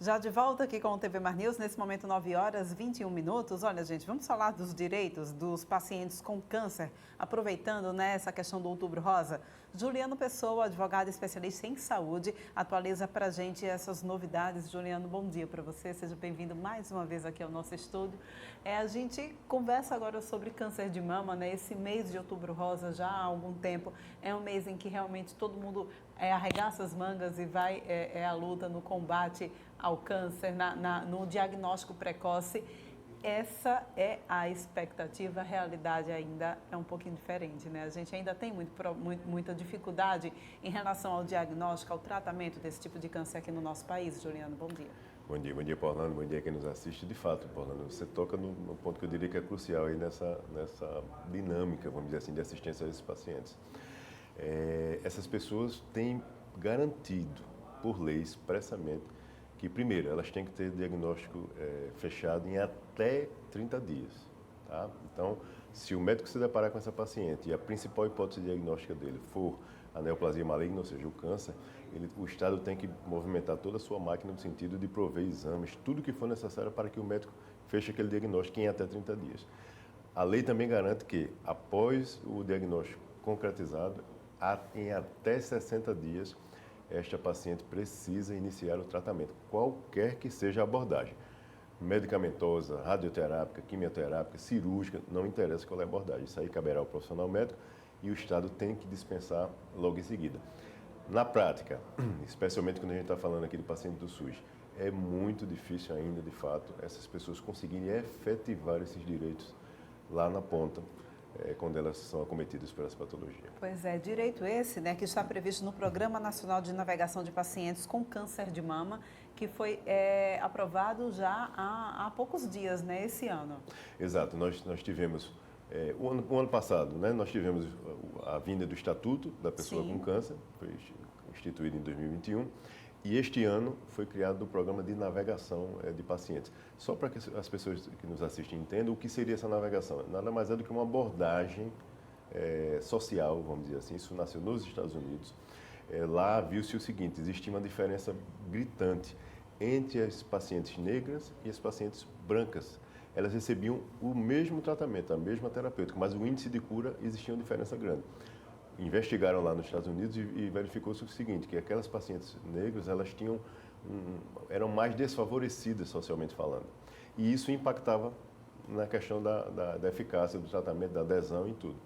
Já de volta aqui com o TV Mar News, nesse momento 9 horas 21 minutos. Olha, gente, vamos falar dos direitos dos pacientes com câncer, aproveitando, né, essa questão do Outubro Rosa. Juliano Pessoa, advogado especialista em saúde, atualiza para a gente essas novidades. Juliano, bom dia para você, seja bem-vindo mais uma vez aqui ao nosso estúdio. A gente conversa agora sobre câncer de mama, né? Esse mês de Outubro Rosa, já há algum tempo, é um mês em que realmente todo mundo arregaça as mangas e vai à luta no combate ao câncer, no diagnóstico precoce. Essa é a expectativa, a realidade ainda é um pouquinho diferente, né? A gente ainda tem muita dificuldade em relação ao diagnóstico, ao tratamento desse tipo de câncer aqui no nosso país. Juliano, bom dia. Bom dia, Paulano. Bom dia quem nos assiste. De fato, Paulano, você toca no ponto que eu diria que é crucial aí nessa dinâmica, vamos dizer assim, de assistência a esses pacientes. Essas pessoas têm garantido, por lei, expressamente, que, primeiro, elas têm que ter diagnóstico fechado em até 30 dias. Tá? Então, se o médico se deparar com essa paciente e a principal hipótese diagnóstica dele for a neoplasia maligna, ou seja, o câncer, o Estado tem que movimentar toda a sua máquina no sentido de prover exames, tudo que for necessário para que o médico feche aquele diagnóstico em até 30 dias. A lei também garante que, após o diagnóstico concretizado, em até 60 dias, esta paciente precisa iniciar o tratamento, qualquer que seja a abordagem. Medicamentosa, radioterápica, quimioterápica, cirúrgica, não interessa qual é a abordagem. Isso aí caberá ao profissional médico e o Estado tem que dispensar logo em seguida. Na prática, especialmente quando a gente está falando aqui de paciente do SUS, é muito difícil ainda, de fato, essas pessoas conseguirem efetivar esses direitos lá na ponta, quando elas são acometidas por essa patologia. Pois é, direito esse, né, que está previsto no Programa Nacional de Navegação de Pacientes com Câncer de Mama, que foi aprovado já há poucos dias, né, esse ano. Exato, nós tivemos, o ano passado, né, nós tivemos a vinda do Estatuto da Pessoa Sim. com Câncer, foi instituído em 2021, e este ano foi criado o Programa de Navegação de Pacientes. Só para que as pessoas que nos assistem entendam o que seria essa navegação. Nada mais é do que uma abordagem social, vamos dizer assim. Isso nasceu nos Estados Unidos. Lá viu-se o seguinte, existia uma diferença gritante entre as pacientes negras e as pacientes brancas. Elas recebiam o mesmo tratamento, a mesma terapêutica, mas o índice de cura existia uma diferença grande. Investigaram lá nos Estados Unidos e verificou-se o seguinte, que aquelas pacientes negras, elas eram mais desfavorecidas socialmente falando. E isso impactava na questão da eficácia do tratamento, da adesão e tudo.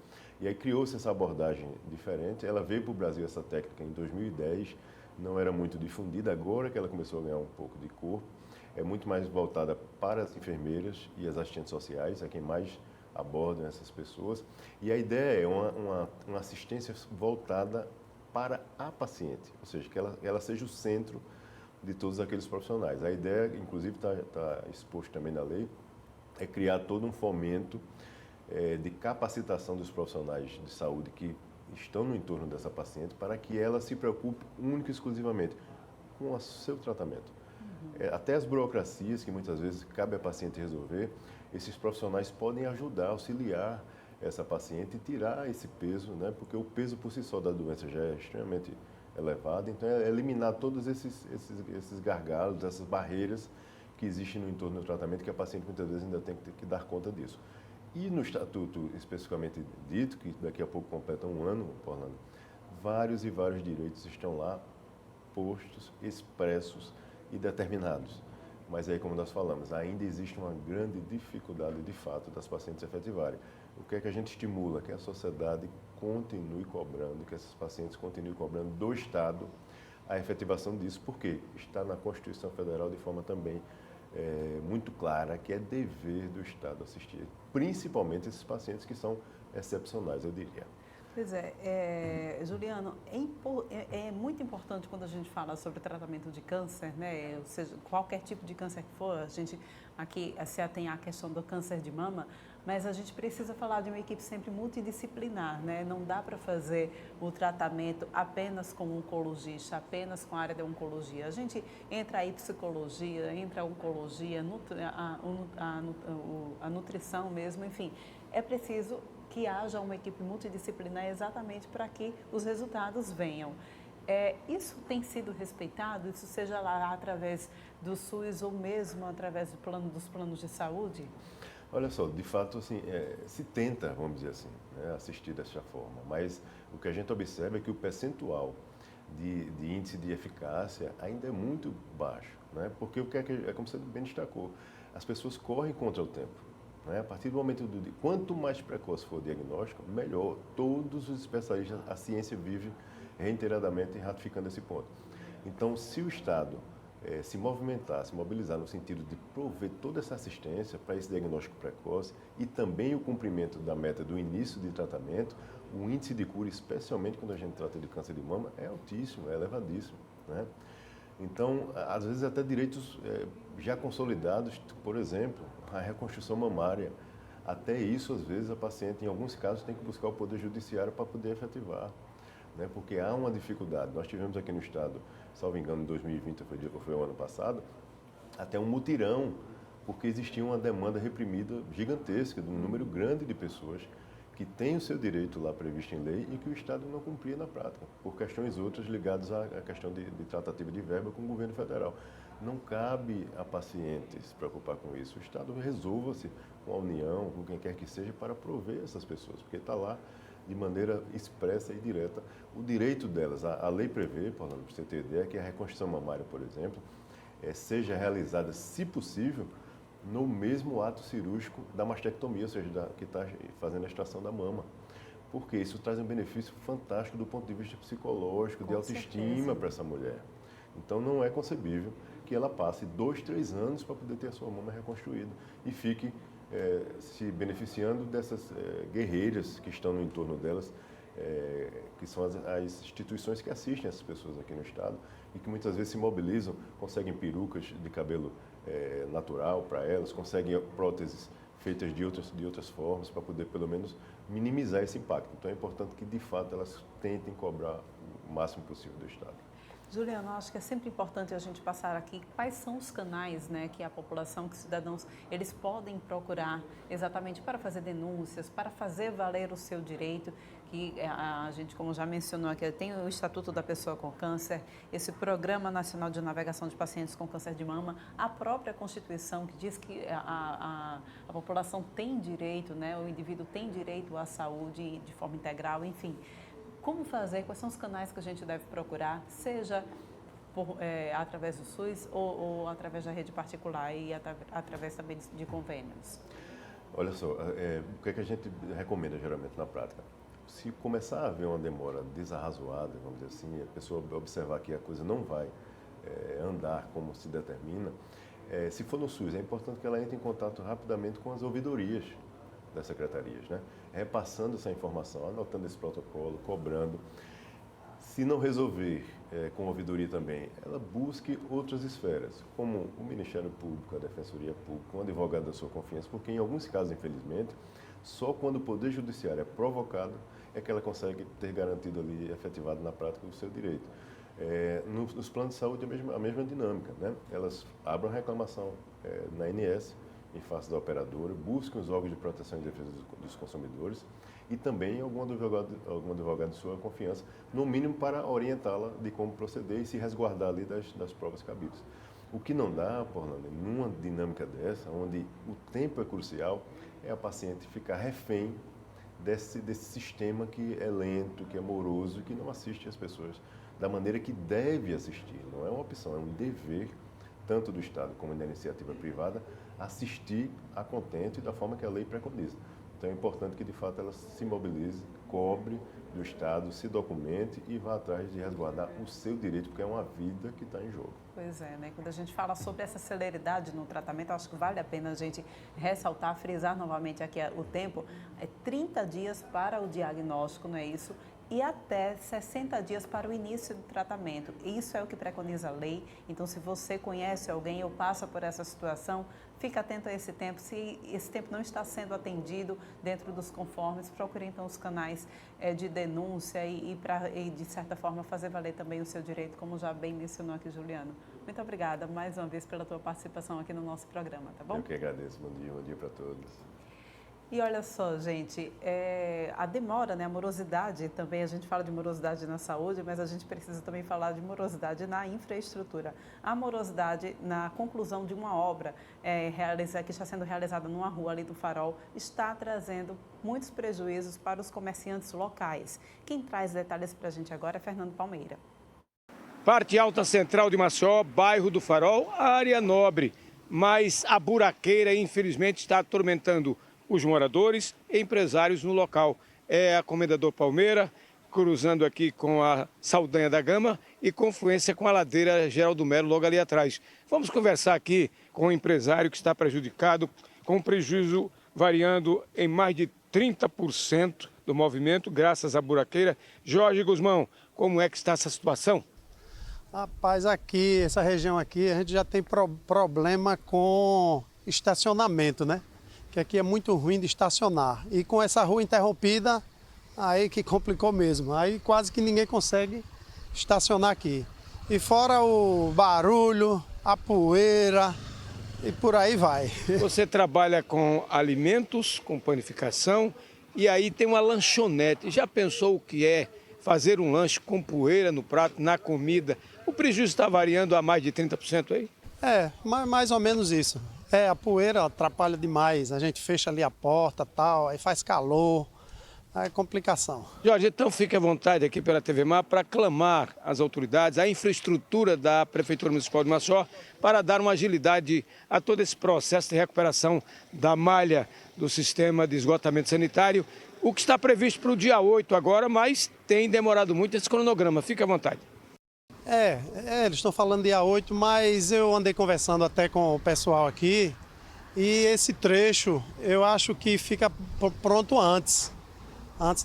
E aí criou-se essa abordagem diferente. Ela veio para o Brasil, essa técnica, em 2010, não era muito difundida. Agora que ela começou a ganhar um pouco de corpo, é muito mais voltada para as enfermeiras e as assistentes sociais, é quem mais abordam essas pessoas. E a ideia é uma assistência voltada para a paciente, ou seja, que ela seja o centro de todos aqueles profissionais. A ideia, inclusive, está exposto também na lei, é criar todo um fomento de capacitação dos profissionais de saúde que estão no entorno dessa paciente para que ela se preocupe única e exclusivamente com o seu tratamento. Até as burocracias que muitas vezes cabe à paciente resolver, esses profissionais podem ajudar, auxiliar essa paciente e tirar esse peso, né? Porque o peso por si só da doença já é extremamente elevado, então é eliminar todos esses gargalos, essas barreiras que existem no entorno do tratamento, que a paciente muitas vezes ainda tem que dar conta disso. E no Estatuto especificamente dito, que daqui a pouco completa um ano, Orlando, vários e vários direitos estão lá postos, expressos e determinados. Mas aí, como nós falamos, ainda existe uma grande dificuldade, de fato, das pacientes efetivarem. O que é que a gente estimula? Que a sociedade continue cobrando, que esses pacientes continuem cobrando do Estado a efetivação disso, porque está na Constituição Federal de forma também muito clara que é dever do Estado assistir, principalmente esses pacientes que são excepcionais, eu diria. Pois Juliano, é muito importante quando a gente fala sobre tratamento de câncer, né? Ou seja, qualquer tipo de câncer que for, a gente aqui se atém à questão do câncer de mama, mas a gente precisa falar de uma equipe sempre multidisciplinar, né? Não dá para fazer o tratamento apenas com um oncologista, apenas com a área de oncologia. A gente entra aí psicologia, entra a oncologia, a nutrição mesmo, enfim, é preciso que haja uma equipe multidisciplinar exatamente para que os resultados venham. Isso tem sido respeitado? Isso seja lá através do SUS ou mesmo através dos planos de saúde? Olha só, de fato, assim, se tenta, vamos dizer assim, né, assistir dessa forma, mas o que a gente observa é que o percentual de índice de eficácia ainda é muito baixo, né? Porque o que é como você bem destacou, as pessoas correm contra o tempo, né? A partir do momento quanto mais precoce for o diagnóstico, melhor. Todos os especialistas, a ciência vive reiteradamente ratificando esse ponto. Então, se o Estado se movimentar, se mobilizar no sentido de prover toda essa assistência para esse diagnóstico precoce e também o cumprimento da meta do início de tratamento, o índice de cura, especialmente quando a gente trata de câncer de mama, é altíssimo, é elevadíssimo, né? Então, às vezes até direitos já consolidados, por exemplo, a reconstrução mamária, até isso, às vezes, a paciente, em alguns casos, tem que buscar o Poder Judiciário para poder efetivar, né? Porque há uma dificuldade. Nós tivemos aqui no Estado, salvo engano, em 2020, foi o ano passado, até um mutirão, porque existia uma demanda reprimida gigantesca, de um número grande de pessoas que têm o seu direito lá previsto em lei e que o Estado não cumpria na prática, por questões outras ligadas à questão de tratativa de verba com o governo federal. Não cabe a paciente se preocupar com isso. O Estado resolva-se com a União, com quem quer que seja, para prover essas pessoas, porque está lá de maneira expressa e direta o direito delas. A lei prevê, para você ter ideia, que a reconstrução mamária, por exemplo, seja realizada, se possível, no mesmo ato cirúrgico da mastectomia, ou seja, que está fazendo a extração da mama. Porque isso traz um benefício fantástico do ponto de vista psicológico, de autoestima para essa mulher. Então, não é concebível que ela passe 2, 3 anos para poder ter a sua mama reconstruída e fique se beneficiando dessas guerreiras que estão no entorno delas, que são as instituições que assistem essas pessoas aqui no Estado e que muitas vezes se mobilizam, conseguem perucas de cabelo natural para elas, conseguem próteses feitas de outras formas para poder, pelo menos, minimizar esse impacto. Então, é importante que, de fato, elas tentem cobrar o máximo possível do Estado. Juliana, acho que é sempre importante a gente passar aqui quais são os canais, né, que a população, que os cidadãos, eles podem procurar exatamente para fazer denúncias, para fazer valer o seu direito, que a gente, como já mencionou aqui, tem o Estatuto da Pessoa com Câncer, esse Programa Nacional de Navegação de Pacientes com Câncer de Mama, a própria Constituição que diz que a população tem direito, né, o indivíduo tem direito à saúde de forma integral, enfim. Como fazer? Quais são os canais que a gente deve procurar, seja através do SUS ou através da rede particular e através também de convênios? Olha só, o que é que a gente recomenda geralmente na prática? Se começar a haver uma demora desarrazoada, vamos dizer assim, a pessoa observar que a coisa não vai andar como se determina, se for no SUS, é importante que ela entre em contato rapidamente com as ouvidorias das secretarias, né? Repassando essa informação, anotando esse protocolo, cobrando. Se não resolver com a ouvidoria também, ela busque outras esferas, como o Ministério Público, a Defensoria Pública, um advogado da sua confiança, porque em alguns casos, infelizmente, só quando o Poder Judiciário é provocado é que ela consegue ter garantido ali, efetivado na prática, o seu direito. Nos planos de saúde, a mesma dinâmica, né? Elas abrem reclamação na ANS, em face da operadora, busquem os órgãos de proteção e defesa dos consumidores e também algum advogado de sua confiança, no mínimo para orientá-la de como proceder e se resguardar ali das provas cabíveis. O que não dá, Orlando, numa dinâmica dessa, onde o tempo é crucial, é a paciente ficar refém desse sistema que é lento, que é moroso e que não assiste as pessoas da maneira que deve assistir. Não é uma opção, é um dever, tanto do Estado como da iniciativa privada, assistir a contento e da forma que a lei preconiza. Então é importante que, de fato, ela se mobilize, cobre do Estado, se documente e vá atrás de resguardar o seu direito, porque é uma vida que está em jogo. Pois é, né? Quando a gente fala sobre essa celeridade no tratamento, acho que vale a pena a gente ressaltar, frisar novamente aqui o tempo, 30 dias para o diagnóstico, não é isso? E até 60 dias para o início do tratamento. Isso é o que preconiza a lei. Então, se você conhece alguém ou passa por essa situação, fique atento a esse tempo. Se esse tempo não está sendo atendido dentro dos conformes, procure então os canais de denúncia e, de certa forma, fazer valer também o seu direito, como já bem mencionou aqui Juliano. Muito obrigada mais uma vez pela tua participação aqui no nosso programa, tá bom? Eu que agradeço. Bom dia para todos. E olha só, gente, a demora, né, a morosidade também, a gente fala de morosidade na saúde, mas a gente precisa também falar de morosidade na infraestrutura. A morosidade na conclusão de uma obra que está sendo realizada numa rua ali do Farol está trazendo muitos prejuízos para os comerciantes locais. Quem traz detalhes para a gente agora é Fernando Palmeira. Parte alta central de Maceió, bairro do Farol, área nobre, mas a buraqueira, infelizmente, está atormentando os moradores e empresários no local. É a Comendador Palmeira, cruzando aqui com a Saldanha da Gama e confluência com a ladeira Geraldo Melo, logo ali atrás. Vamos conversar aqui com o empresário que está prejudicado, com prejuízo variando em mais de 30% do movimento, graças à buraqueira. Jorge Guzmão, como é que está essa situação? Rapaz, aqui, essa região aqui, a gente já tem problema com estacionamento, né? Que aqui é muito ruim de estacionar. E com essa rua interrompida, aí que complicou mesmo. Aí quase que ninguém consegue estacionar aqui. E fora o barulho, a poeira e por aí vai. Você trabalha com alimentos, com panificação e aí tem uma lanchonete. Já pensou o que é fazer um lanche com poeira no prato, na comida? O prejuízo está variando a mais de 30% aí? Mais ou menos isso. A poeira atrapalha demais, a gente fecha ali a porta tal, aí faz calor, aí é complicação. Jorge, então fique à vontade aqui pela TV Mar para clamar às autoridades, à infraestrutura da Prefeitura Municipal de Maceió, para dar uma agilidade a todo esse processo de recuperação da malha do sistema de esgotamento sanitário, o que está previsto para o dia 8 agora, mas tem demorado muito esse cronograma. Fique à vontade. Eles estão falando dia 8, mas eu andei conversando até com o pessoal aqui e esse trecho eu acho que fica pronto antes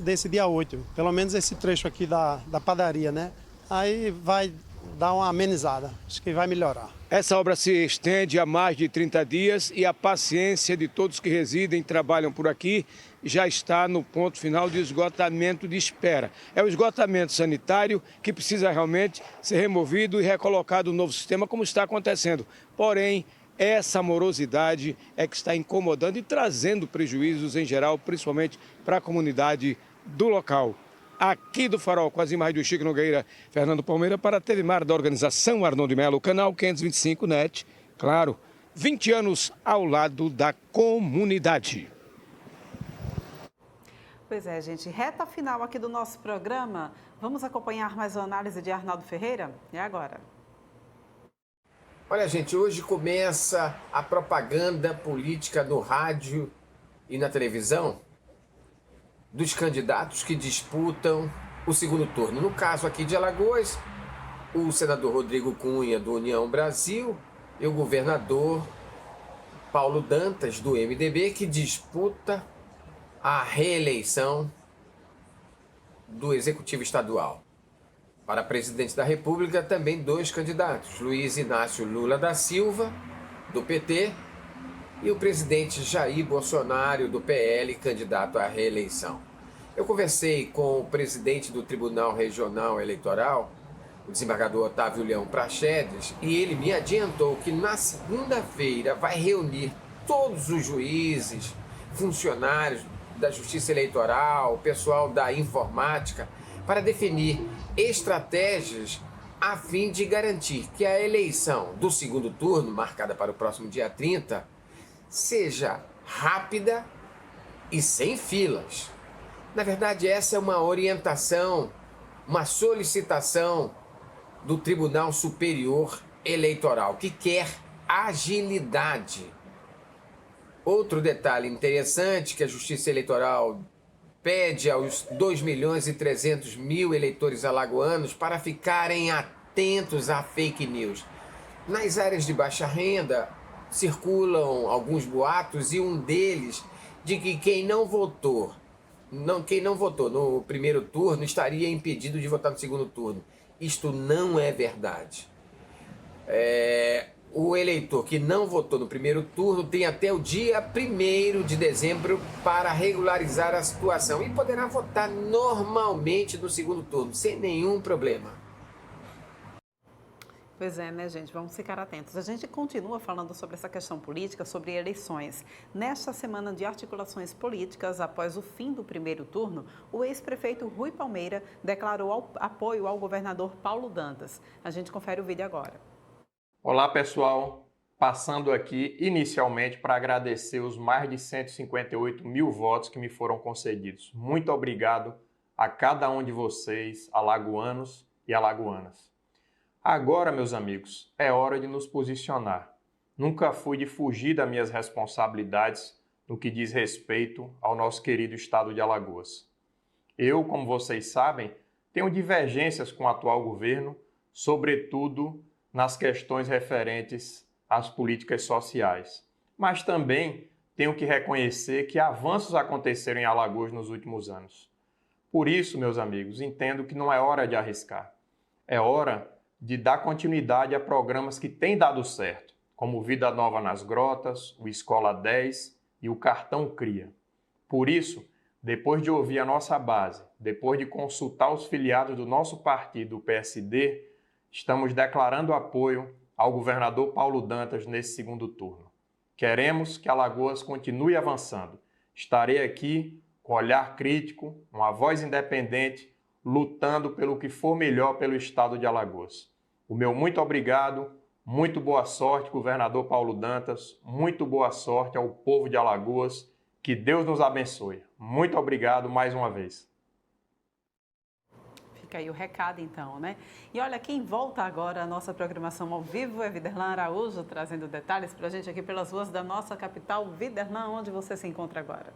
desse dia 8. Pelo menos esse trecho aqui da padaria, né? Aí vai dar uma amenizada, acho que vai melhorar. Essa obra se estende a mais de 30 dias e a paciência de todos que residem e trabalham por aqui já está no ponto final de esgotamento de espera. É o esgotamento sanitário que precisa realmente ser removido e recolocado no novo sistema, como está acontecendo. Porém, essa morosidade é que está incomodando e trazendo prejuízos em geral, principalmente para a comunidade do local. Aqui do Farol, com as imagens do Chico Nogueira, Fernando Palmeira, para a TV Mar da organização Arnoldo Melo, canal 525 NET. Claro, 20 anos ao lado da comunidade. Pois é, gente, reta final aqui do nosso programa. Vamos acompanhar mais uma análise de Arnaldo Ferreira? É agora. Olha, gente, hoje começa a propaganda política no rádio e na televisão dos candidatos que disputam o segundo turno. No caso aqui de Alagoas, o senador Rodrigo Cunha, do União Brasil, e o governador Paulo Dantas, do MDB, que disputa a reeleição do Executivo Estadual. Para presidente da República, também dois candidatos, Luiz Inácio Lula da Silva, do PT, e o presidente Jair Bolsonaro, do PL, candidato à reeleição. Eu conversei com o presidente do Tribunal Regional Eleitoral, o desembargador Otávio Leão Praxedes, e ele me adiantou que na segunda-feira vai reunir todos os juízes, funcionários da Justiça Eleitoral, pessoal da informática, para definir estratégias a fim de garantir que a eleição do segundo turno, marcada para o próximo dia 30, seja rápida e sem filas. Na verdade, essa é uma orientação, uma solicitação do Tribunal Superior Eleitoral, que quer agilidade. Outro detalhe interessante que a Justiça Eleitoral pede aos 2.300.000 eleitores alagoanos para ficarem atentos a fake news. Nas áreas de baixa renda circulam alguns boatos e um deles de que quem não votou no primeiro turno estaria impedido de votar no segundo turno. Isto não é verdade. O eleitor que não votou no primeiro turno tem até o dia 1º de dezembro para regularizar a situação e poderá votar normalmente no segundo turno, sem nenhum problema. Pois é, né, gente? Vamos ficar atentos. A gente continua falando sobre essa questão política, sobre eleições. Nesta semana de articulações políticas, após o fim do primeiro turno, o ex-prefeito Rui Palmeira declarou apoio ao governador Paulo Dantas. A gente confere o vídeo agora. Olá, pessoal. Passando aqui inicialmente para agradecer os mais de 158 mil votos que me foram concedidos. Muito obrigado a cada um de vocês, alagoanos e alagoanas. Agora, meus amigos, é hora de nos posicionar. Nunca fui de fugir das minhas responsabilidades no que diz respeito ao nosso querido estado de Alagoas. Eu, como vocês sabem, tenho divergências com o atual governo, sobretudo nas questões referentes às políticas sociais. Mas também tenho que reconhecer que avanços aconteceram em Alagoas nos últimos anos. Por isso, meus amigos, entendo que não é hora de arriscar. É hora de dar continuidade a programas que têm dado certo, como Vida Nova nas Grotas, o Escola 10 e o Cartão Cria. Por isso, depois de ouvir a nossa base, depois de consultar os filiados do nosso partido, o PSD, estamos declarando apoio ao governador Paulo Dantas nesse segundo turno. Queremos que Alagoas continue avançando. Estarei aqui com olhar crítico, uma voz independente, lutando pelo que for melhor pelo estado de Alagoas. O meu muito obrigado, muito boa sorte, governador Paulo Dantas, muito boa sorte ao povo de Alagoas, que Deus nos abençoe. Muito obrigado mais uma vez. Fica aí o recado, então, né? E olha, quem volta agora à nossa programação ao vivo é Viderlan Araújo, trazendo detalhes para a gente aqui pelas ruas da nossa capital. Viderlan, onde você se encontra agora?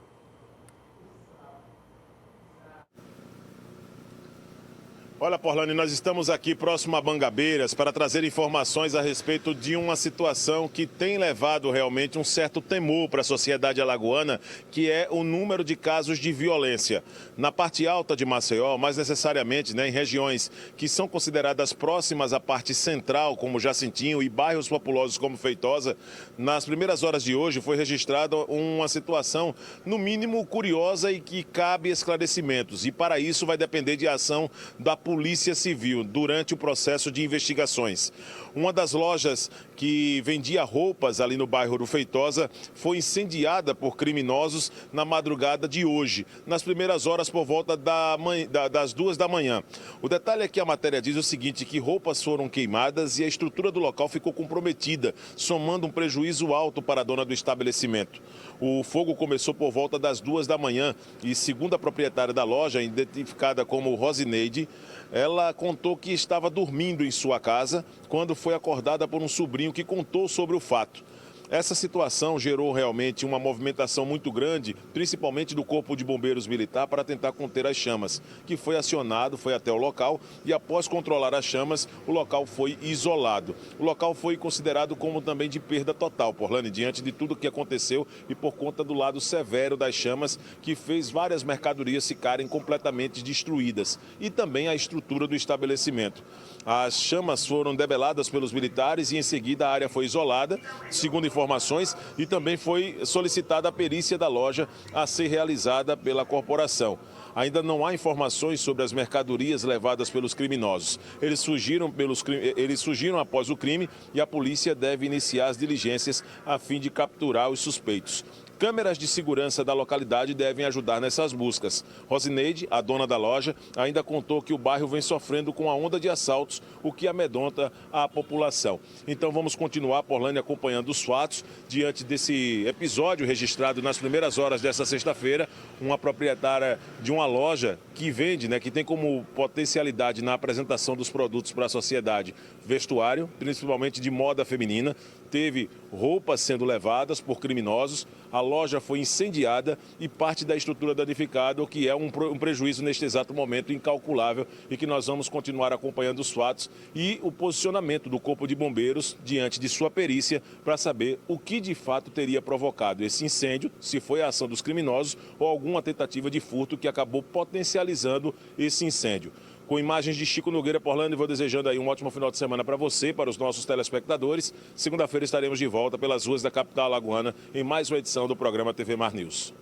Olha, Porlane, nós estamos aqui próximo a Mangabeiras para trazer informações a respeito de uma situação que tem levado realmente um certo temor para a sociedade alagoana, que é o número de casos de violência. Na parte alta de Maceió, mais necessariamente, em regiões que são consideradas próximas à parte central, como Jacintinho, e bairros populosos como Feitosa, nas primeiras horas de hoje foi registrada uma situação, no mínimo, curiosa e que cabe esclarecimentos. E para isso vai depender de ação da Polícia Civil durante o processo de investigações. Uma das lojas que vendia roupas ali no bairro do Feitosa foi incendiada por criminosos na madrugada de hoje, nas primeiras horas por volta das 2 da manhã. O detalhe é que a matéria diz o seguinte, que roupas foram queimadas e a estrutura do local ficou comprometida, somando um prejuízo alto para a dona do estabelecimento. O fogo começou por volta das 2 da manhã e, segundo a proprietária da loja, identificada como Rosineide, ela contou que estava dormindo em sua casa quando foi acordada por um sobrinho que contou sobre o fato. Essa situação gerou realmente uma movimentação muito grande, principalmente do Corpo de Bombeiros Militar, para tentar conter as chamas, que foi acionado, foi até o local e após controlar as chamas, o local foi isolado. O local foi considerado como também de perda total, Porlane, diante de tudo que aconteceu e por conta do lado severo das chamas, que fez várias mercadorias ficarem completamente destruídas e também a estrutura do estabelecimento. As chamas foram debeladas pelos militares e em seguida a área foi isolada, segundo informações, e também foi solicitada a perícia da loja a ser realizada pela corporação. Ainda não há informações sobre as mercadorias levadas pelos criminosos. Eles surgiram após o crime e a polícia deve iniciar as diligências a fim de capturar os suspeitos. Câmeras de segurança da localidade devem ajudar nessas buscas. Rosineide, a dona da loja, ainda contou que o bairro vem sofrendo com a onda de assaltos, o que amedronta a população. Então vamos continuar, Porlane, acompanhando os fatos. Diante desse episódio registrado nas primeiras horas desta sexta-feira, uma proprietária de uma loja que vende, que tem como potencialidade na apresentação dos produtos para a sociedade vestuário, principalmente de moda feminina, teve roupas sendo levadas por criminosos, a loja foi incendiada e parte da estrutura danificada, o que é um prejuízo neste exato momento incalculável e que nós vamos continuar acompanhando os fatos e o posicionamento do Corpo de Bombeiros diante de sua perícia para saber o que de fato teria provocado esse incêndio, se foi a ação dos criminosos ou alguma tentativa de furto que acabou potencializando esse incêndio. Com imagens de Chico Nogueira, Porlane, vou desejando aí um ótimo final de semana para você, para os nossos telespectadores. Segunda-feira estaremos de volta pelas ruas da capital alagoana em mais uma edição do programa TV Mar News.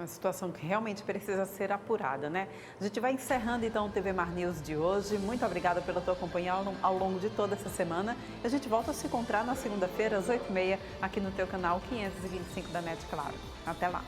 Uma situação que realmente precisa ser apurada, né? A gente vai encerrando então o TV Mar News de hoje. Muito obrigada pela tua companhia ao longo de toda essa semana. A gente volta a se encontrar na segunda-feira às 8h30 aqui no teu canal 525 da NET Claro. Até lá!